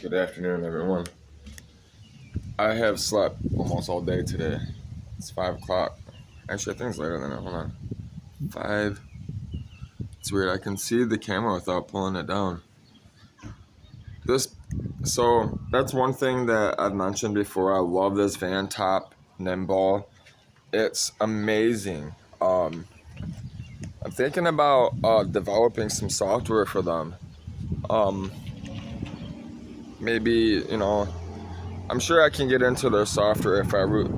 Good afternoon, everyone. I have slept almost all day today. It's 5 o'clock. Actually, I think it's later than that. Hold on. 5. It's weird. I can see the camera without pulling it down. So that's one thing that I've mentioned before. I love this Vantop Nimball. It's amazing. I'm thinking about developing some software for them. Um, Maybe, I'm sure I can get into their software if I root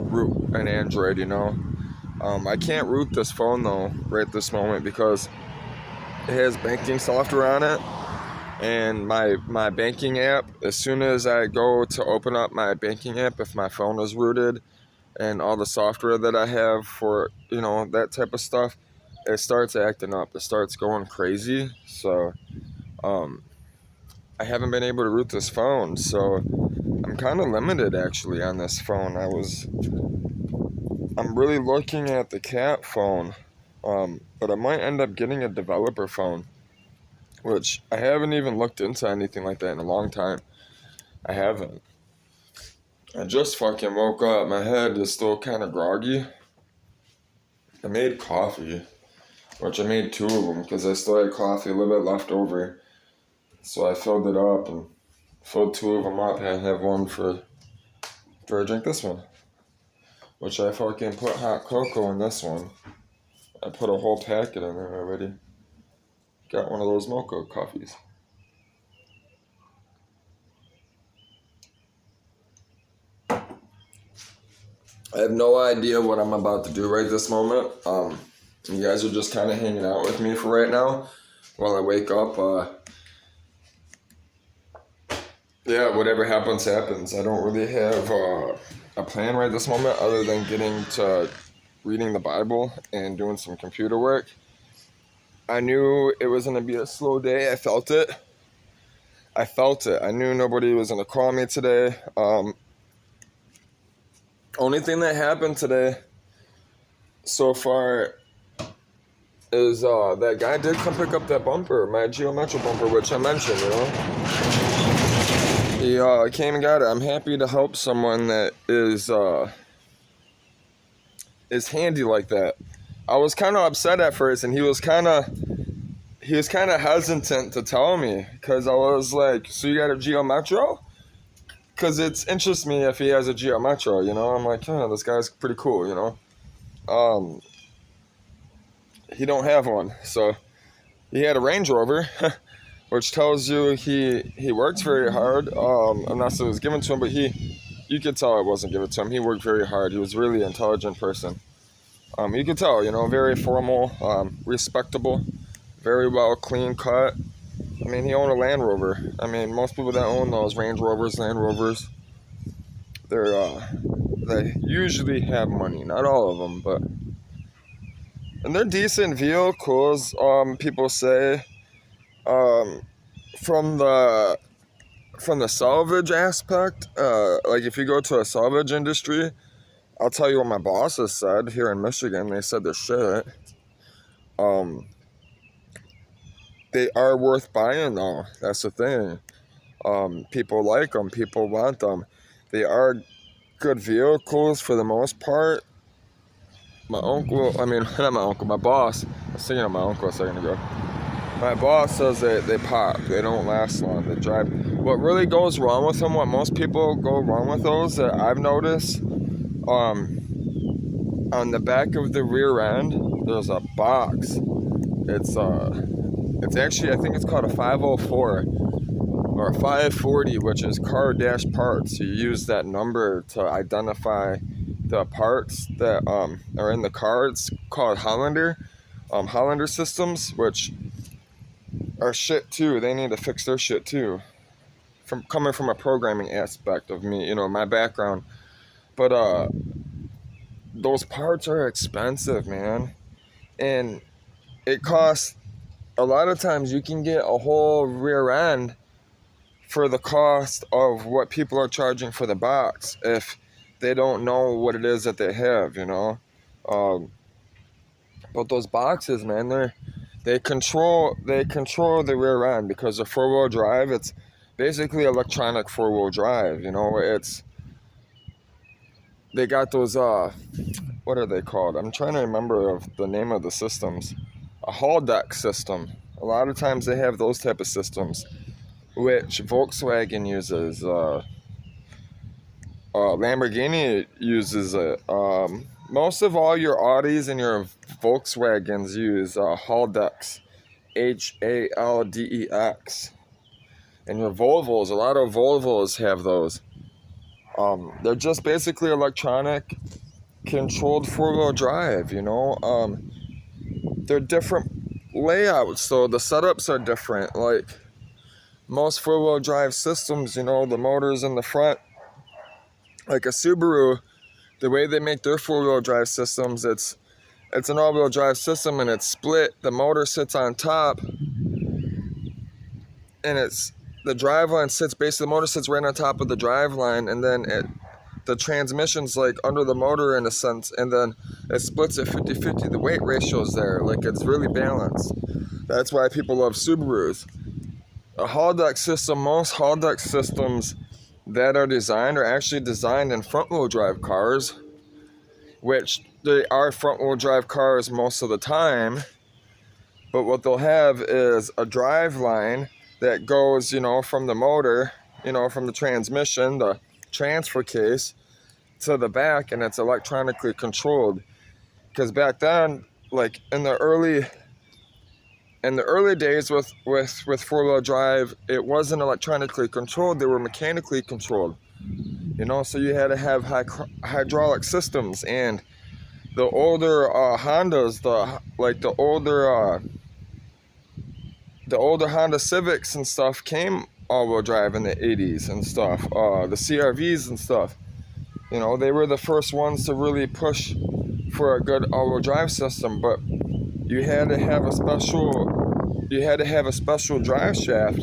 an Android. I can't root this phone though right this moment because it has banking software on it, and my banking app, as soon as I go to open up my banking app, if my phone is rooted and all the software that I have for that type of stuff, it starts acting up. It starts going crazy. So um, I haven't been able to root this phone, so I'm kind of limited actually on this phone. I'm really looking at the cat phone, but I might end up getting a developer phone, which I haven't even looked into anything like that in a long time. I haven't. I just fucking woke up. My head is still kind of groggy. I made coffee, which I made 2 of them because I still had coffee, a little bit left over. So I filled it up and filled 2 of them up and have one for I drink this one, which I fucking put hot cocoa in this one. I put a whole packet in there already. Got one of those mocha coffees. I have no idea what I'm about to do right this moment. You guys are just kind of hanging out with me for right now while I wake up. Yeah, whatever happens, happens. I don't really have a plan right this moment other than getting to reading the Bible and doing some computer work. I knew it was going to be a slow day. I felt it. I knew nobody was going to call me today. Only thing that happened today so far is that guy did come pick up that bumper, my Geo Metro bumper, which I mentioned, He came and got it. I'm happy to help someone that is handy like that. I was kind of upset at first, and he was kind of hesitant to tell me because I was like, "So you got a Geo Metro?" Because it interests me if he has a Geo Metro, I'm like, "Oh, this guy's pretty cool, He don't have one, so he had a Range Rover, which tells you he works very hard. Unless it was given to him, but you could tell it wasn't given to him. He worked very hard. He was a really intelligent person. You could tell, very formal, respectable, very well clean cut. I mean, he owned a Land Rover. I mean, most people that own those Range Rovers, Land Rovers, they usually have money. Not all of them, and they're decent vehicles. People say, from the salvage aspect, like if you go to a salvage industry, I'll tell you what my bosses said here in Michigan. They said the shit. They are worth buying though. That's the thing. People like them. People want them. They are good vehicles for the most part. My boss. I was thinking of my uncle a second ago. My boss says they pop. They don't last long. They drive. What really goes wrong with them, what most people go wrong with those that I've noticed, on the back of the rear end, there's a box. It's actually, I think it's called a 504 or a 540, which is car dash parts. You use that number to identify the parts that are in the car. It's called Hollander systems, which are shit too. They need to fix their shit too. From coming from a programming aspect of me, my background. But those parts are expensive, man. And it costs, a lot of times you can get a whole rear end for the cost of what people are charging for the box if they don't know what it is that they have, But those boxes, man, they control the rear end because the 4-wheel drive, it's basically electronic four-wheel drive. You know, they got those what are they called? I'm trying to remember of the name of the systems. A hall deck system. A lot of times they have those type of systems, which Volkswagen uses. Lamborghini uses it. Most of all your Audis and your Volkswagens use Haldex, Haldex, and your Volvos. A lot of Volvos have those. They're just basically electronic controlled four-wheel drive. You know, they're different layouts, so the setups are different. Like most four-wheel drive systems, you know, the motors in the front. Like a Subaru, the way they make their four-wheel drive systems, it's an all-wheel drive system and it's split. The motor sits on top, and the driveline sits basically. The motor sits right on top of the driveline, and then the transmission's like under the motor in a sense, and then it splits at 50-50. The weight ratio's there, like it's really balanced. That's why people love Subarus. A Haldex system, most Haldex systems that are actually designed in front-wheel drive cars, which they are front-wheel drive cars most of the time, but what they'll have is a drive line that goes, you know, from the motor, you know, from the transmission, the transfer case, to the back, and it's electronically controlled. Because back then, like in the early days with four-wheel drive, it wasn't electronically controlled, they were mechanically controlled. You know, so you had to have hydraulic systems, and the older Hondas, the older Honda Civics and stuff came all-wheel drive in the 80s and stuff. The CRVs and stuff. You know, they were the first ones to really push for a good all-wheel drive system, but you had to have a special drive shaft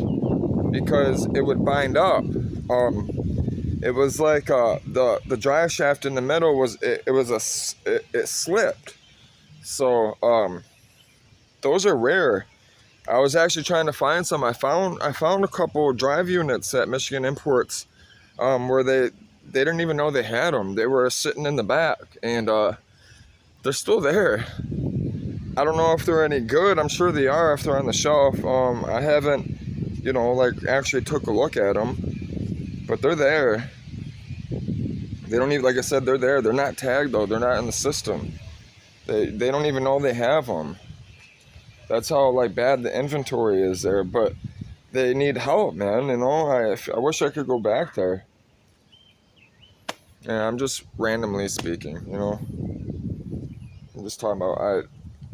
because it would bind up. It was like the drive shaft in the middle it slipped. So those are rare. I was actually trying to find some. I found a couple drive units at Michigan Imports where they didn't even know they had them. They were sitting in the back, and they're still there. I don't know if they're any good. I'm sure they are if they're on the shelf. I haven't, you know, like actually took a look at them, but they're there. They don't even, like I said, they're there. They're not tagged though. They're not in the system. They don't even know they have them. That's how like bad the inventory is there. But they need help, man. You know, I wish I could go back there. Yeah, I'm just randomly speaking. You know, I'm just talking about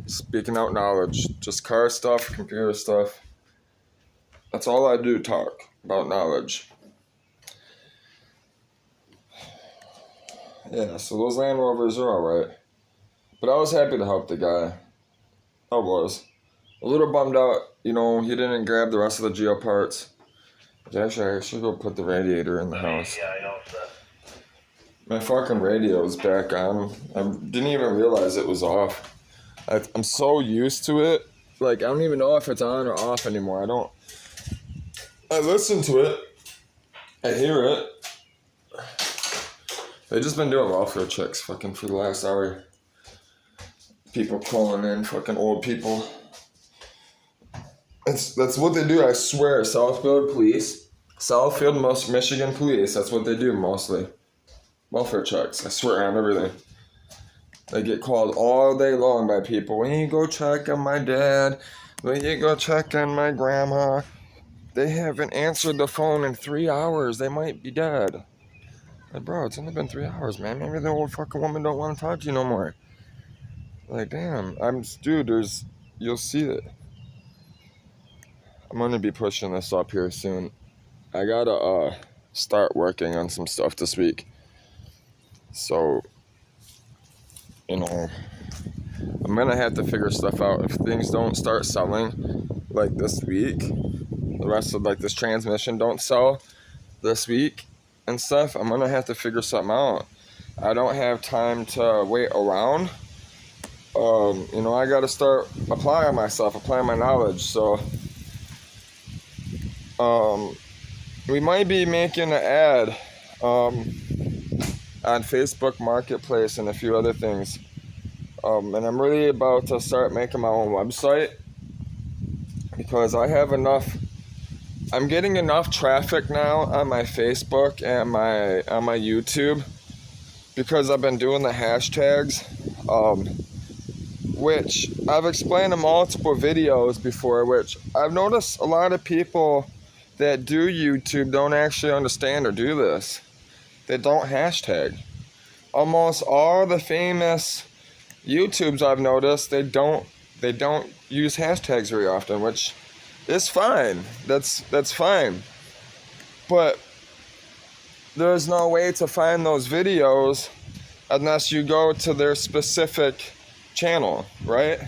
speaking out knowledge, just car stuff, computer stuff. That's all I do, talk about knowledge. Yeah, so those Land Rovers are alright. But I was happy to help the guy. I was. A little bummed out, you know, he didn't grab the rest of the Geo parts. Actually, I should go put the radiator in the house. Yeah, I know. My fucking radio's back on. I didn't even realize it was off. I'm so used to it. Like, I don't even know if it's on or off anymore. I listen to it. I hear it. They've just been doing welfare checks fucking for the last hour. People calling in, fucking old people. That's what they do, I swear. Southfield Michigan Police, that's what they do mostly. Welfare checks, I swear on everything. They get called all day long by people. When you go check on my dad, when you go check on my grandma, they haven't answered the phone in 3 hours. They might be dead. Like, bro, it's only been 3 hours, man. Maybe the old fucking woman don't want to talk to you no more. Like, damn. You'll see it. I'm gonna be pushing this up here soon. I gotta start working on some stuff this week. So, you know, I'm gonna have to figure stuff out. If things don't start selling like this week, the rest of like this transmission don't sell this week and stuff, I'm gonna have to figure something out. I don't have time to wait around. You know, I gotta start applying my knowledge. So we might be making an ad on Facebook Marketplace and a few other things. And I'm really about to start making my own website because I'm getting enough traffic now on my Facebook and on my YouTube because I've been doing the hashtags, which I've explained in multiple videos before, which I've noticed a lot of people that do YouTube don't actually understand or do this. They don't hashtag. Almost all the famous YouTubes I've noticed, they don't use hashtags very often, which is fine. That's fine. But there's no way to find those videos unless you go to their specific channel, right?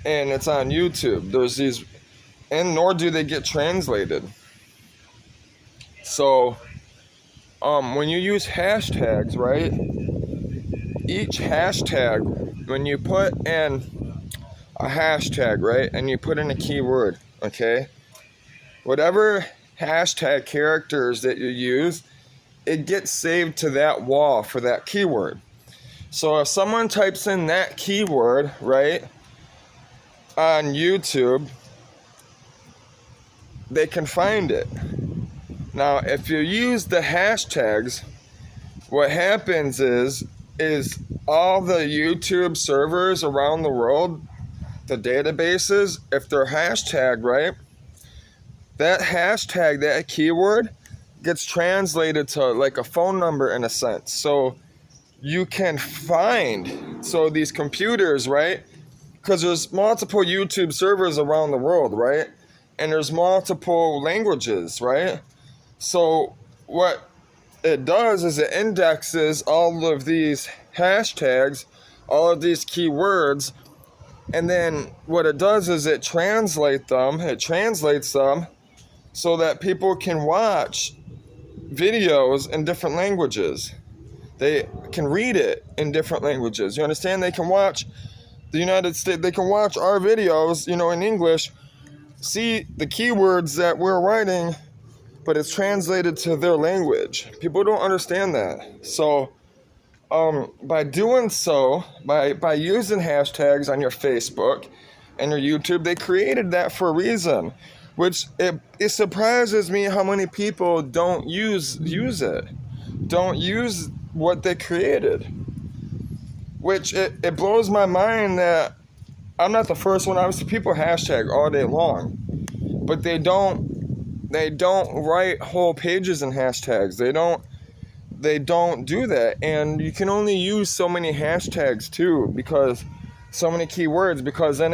And it's on YouTube. There's these, and nor do they get translated. So when you use hashtags, right? Each hashtag, when you put in a hashtag, right, and you put in a keyword, okay, whatever hashtag characters that you use, it gets saved to that wall for that keyword. So if someone types in that keyword, right, on YouTube, they can find it. Now, if you use the hashtags, what happens is all the YouTube servers around the world, the databases, if they're hashtagged, right, that hashtag, that keyword, gets translated to like a phone number in a sense. So you can find, so these computers, right, because there's multiple YouTube servers around the world, right, and there's multiple languages, right. So what it does is it indexes all of these hashtags, all of these keywords, and then what it does is it translates them so that people can watch videos in different languages. They can read it in different languages. You understand? They can watch the United States, they can watch our videos, in English, see the keywords that we're writing, but it's translated to their language. People don't understand that. So by doing so, by using hashtags on your Facebook and your YouTube, they created that for a reason, which it surprises me how many people don't use it, don't use what they created, which it blows my mind that I'm not the first one. Obviously, people hashtag all day long, but they don't write whole pages in hashtags. They don't do that. And you can only use so many hashtags too, because so many keywords, because then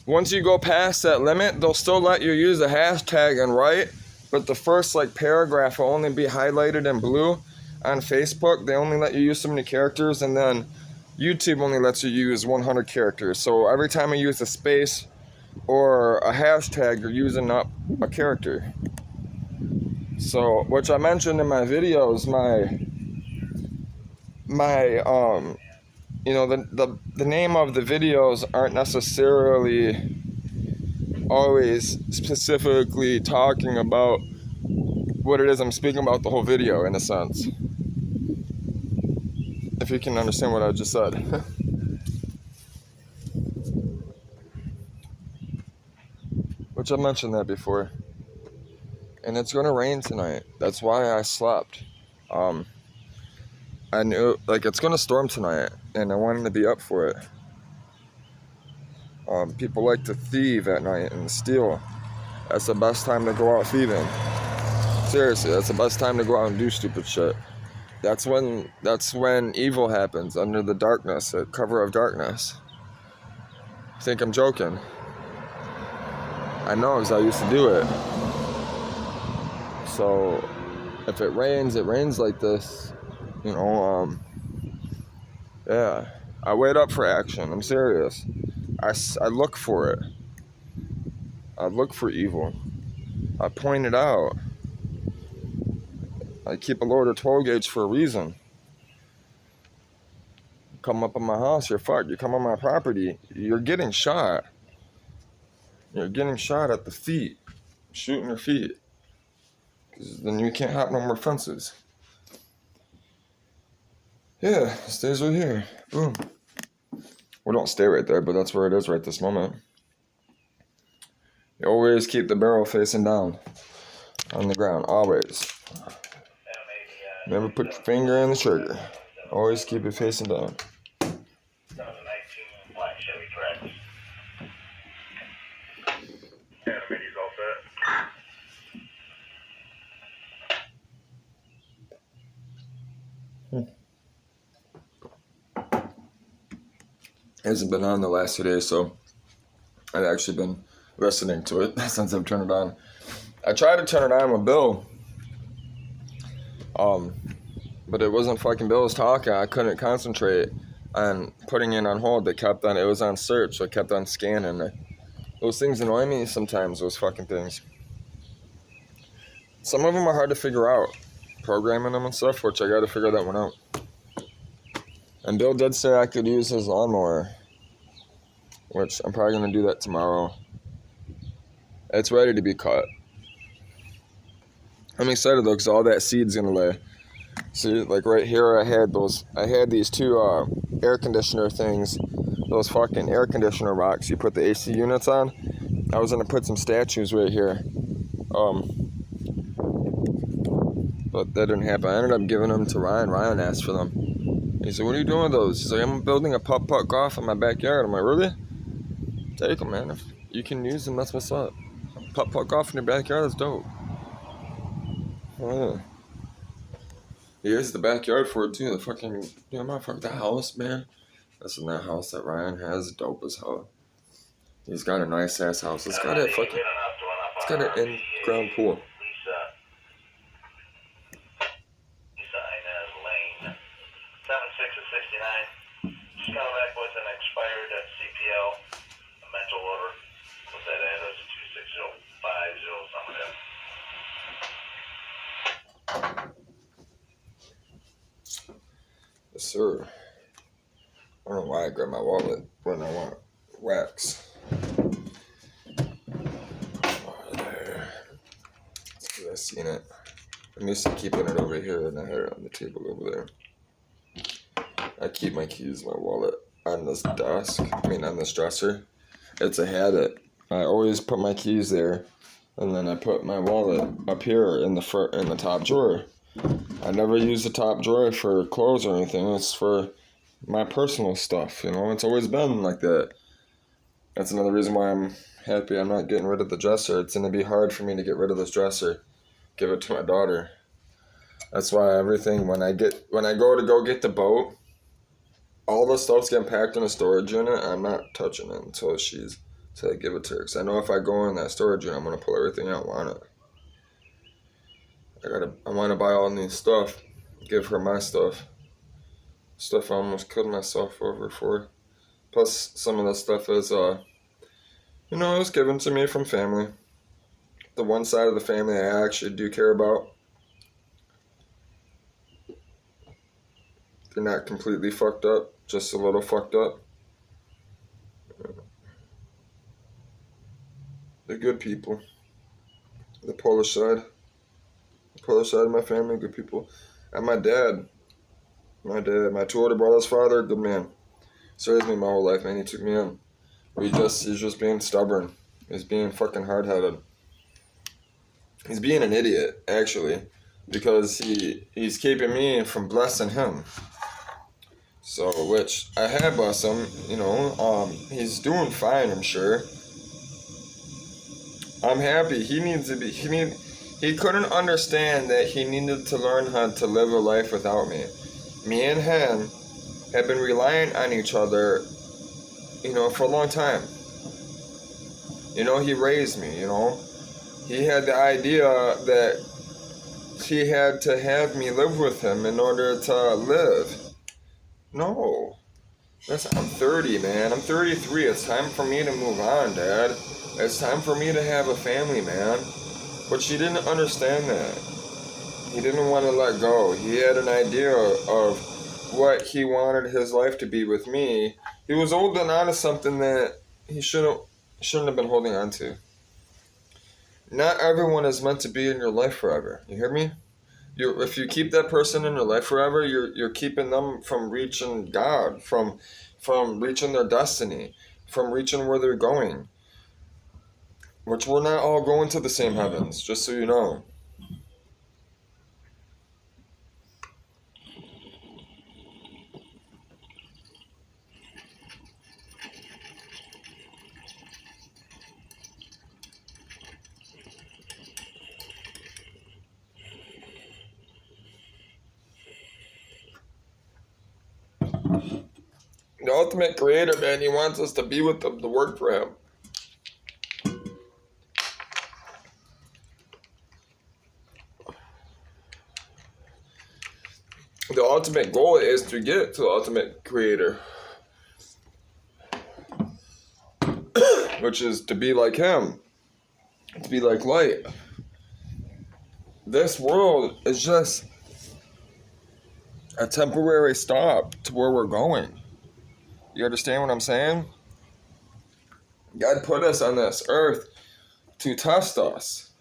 once you go past that limit, they'll still let you use a hashtag and write, but the first paragraph will only be highlighted in blue. On Facebook, they only let you use so many characters, and then YouTube only lets you use 100 characters. So every time I use a space or a hashtag, you're using up a character. So, which I mentioned in my videos, the name of the videos aren't necessarily always specifically talking about what it is I'm speaking about the whole video, in a sense. If you can understand what I just said. Which I mentioned that before. And it's gonna rain tonight. That's why I slept. I knew it's gonna storm tonight, and I wanted to be up for it. People like to thieve at night and steal. That's the best time to go out thieving. Seriously, that's the best time to go out and do stupid shit. That's when evil happens, under the darkness, the cover of darkness. I think I'm joking. I know, because I used to do it. So, if it rains like this, yeah. I wait up for action. I'm serious. I look for it. I look for evil. I point it out. I keep a loaded 12 gauge for a reason. You come up on my house, you're fucked. You come on my property, you're getting shot. You're getting shot at the feet. Shooting your feet. 'Cause then you can't hop no more fences. Yeah, it stays right here. Boom. Well, don't stay right there, but that's where it is right this moment. You always keep the barrel facing down on the ground. Always. Never put your finger in the trigger. Always keep it facing down. It hasn't been on the last 2 days, so I've actually been listening to it since I've turned it on. I tried to turn it on with Bill, but it wasn't fucking Bill's talking. I couldn't concentrate on putting it on hold. It was on search, so it kept on scanning. Those things annoy me sometimes, those fucking things. Some of them are hard to figure out, programming them and stuff, which I gotta figure that one out. And Bill did say I could use his lawnmower, which I'm probably going to do that tomorrow. It's ready to be cut. I'm excited though, because all that seed's going to lay. See, like right here I had these two air conditioner things, those fucking air conditioner rocks you put the AC units on. I was going to put some statues right here. But that didn't happen. I ended up giving them to Ryan. Ryan asked for them. He said, what are you doing with those? He's like, I'm building a putt-putt golf in my backyard. I'm like, really? Take them, man. If you can use them, that's what's up. Putt-putt golf in your backyard, that's dope. Oh, yeah. Here's the backyard for it, too. The fucking, motherfucker, the house, man. That's in that house that Ryan has. Dope as hell. He's got a nice-ass house. It's got an in-ground pool. Yes, sir. I don't know why I grab my wallet when I want wax. There. It's because I seen it. I'm used to keeping it over here, and I had it on the table over there. I keep my keys, my wallet on this desk. On this dresser. It's a habit. I always put my keys there, and then I put my wallet up here in the top drawer. I never use the top drawer for clothes or anything. It's for my personal stuff, It's always been like that. That's another reason why I'm happy I'm not getting rid of the dresser. It's going to be hard for me to get rid of this dresser. Give it to my daughter. That's why everything, when I go to go get the boat, all the stuff's getting packed in a storage unit. I'm not touching it until I give it to her. Because I know if I go in that storage unit, I'm going to pull everything out on it. I want to buy all new stuff. Give her my stuff. Stuff I almost killed myself over for. Plus, some of the stuff is, it was given to me from family. The one side of the family I actually do care about. They're not completely fucked up, just a little fucked up. They're good people. The Polish side of my family, good people. And my dad, my two older brothers' father, good man. He's raised me my whole life, man. He took me in. He's just being stubborn. He's being fucking hard-headed. He's being an idiot, actually, because he's keeping me from blessing him. So, which I have blessed him, he's doing fine, I'm sure. I'm happy. He couldn't understand that he needed to learn how to live a life without me. Me and him have been relying on each other, for a long time. He raised me, He had the idea that he had to have me live with him in order to live. No. I'm 30, man. I'm 33. It's time for me to move on, Dad. It's time for me to have a family, man. But she didn't understand that. He didn't want to let go. He had an idea of what he wanted his life to be with me. He was holding on to something that he shouldn't have been holding on to. Not everyone is meant to be in your life forever. You hear me? If you keep that person in your life forever, you're keeping them from reaching God, from reaching their destiny, from reaching where they're going. Which we're not all going to the same heavens, just so you know. The ultimate creator, man, he wants us to be with him, to work for him. The ultimate goal is to get to the ultimate creator, which is to be like him, to be like light. This world is just a temporary stop to where we're going. You understand what I'm saying? God put us on this earth to test us.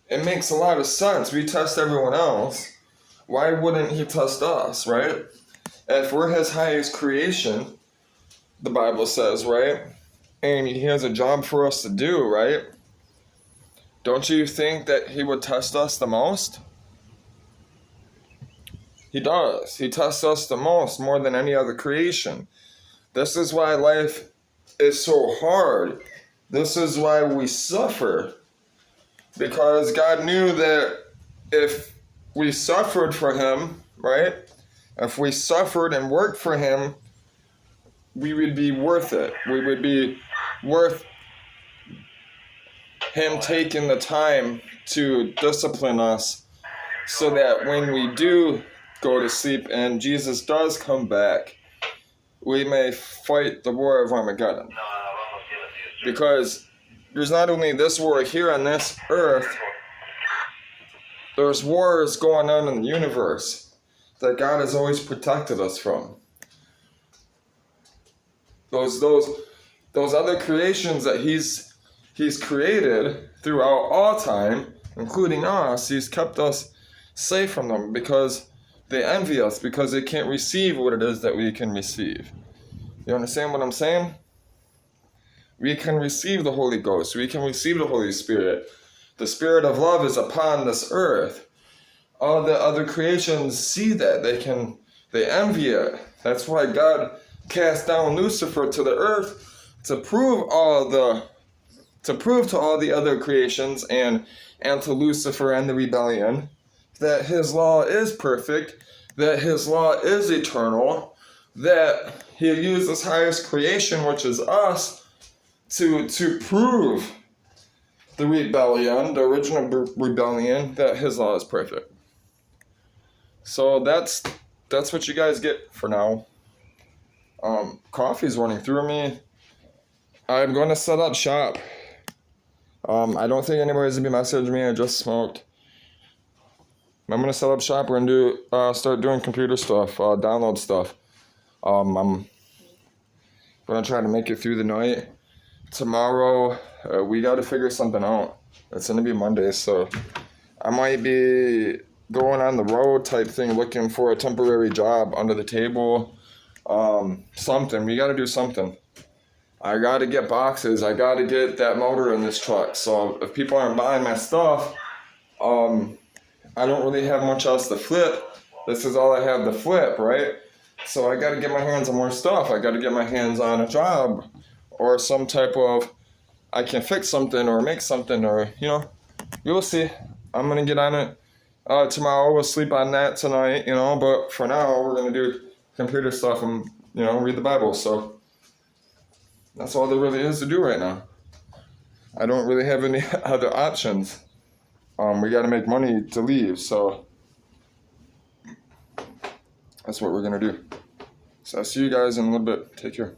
It makes a lot of sense. We test everyone else. Why wouldn't he test us, right? If we're his highest creation, the Bible says, right? And he has a job for us to do, right? Don't you think that he would test us the most? He does. He tests us the most, more than any other creation. This is why life is so hard. This is why we suffer. Because God knew that if we suffered for him, right? If we suffered and worked for him, we would be worth it. We would be worth him taking the time to discipline us so that when we do go to sleep and Jesus does come back, we may fight the war of Armageddon. Because there's not only this war here on this earth, there's wars going on in the universe that God has always protected us from. Those other creations that he's created throughout all time, including us, he's kept us safe from them because they envy us, because they can't receive what it is that we can receive. You understand what I'm saying? We can receive the Holy Ghost. We can receive the Holy Spirit. The Spirit of love is upon this earth. All the other creations see that. They envy it. That's why God cast down Lucifer to the earth to prove to all the other creations and to Lucifer and the rebellion that his law is perfect, that his law is eternal, that he used his highest creation, which is us, to prove the rebellion, the original rebellion, that his law is perfect. So that's what you guys get for now. Coffee's running through me. I'm going to set up shop. I don't think anybody's going to be messaging me. I just smoked. I'm going to set up shop. We're going to start doing computer stuff, download stuff. I'm going to try to make it through the night. Tomorrow, we got to figure something out. It's going to be Monday, so I might be going on the road type thing, looking for a temporary job under the table. Something. We got to do something. I got to get boxes. I got to get that motor in this truck. So if people aren't buying my stuff, I don't really have much else to flip. This is all I have to flip, right? So I got to get my hands on more stuff. I got to get my hands on a job or some type of, I can fix something or make something, or, you'll see. I'm going to get on it tomorrow. We'll sleep on that tonight, but for now we're going to do computer stuff and, read the Bible. So that's all there really is to do right now. I don't really have any other options. We got to make money to leave, so that's what we're going to do. So I'll see you guys in a little bit. Take care.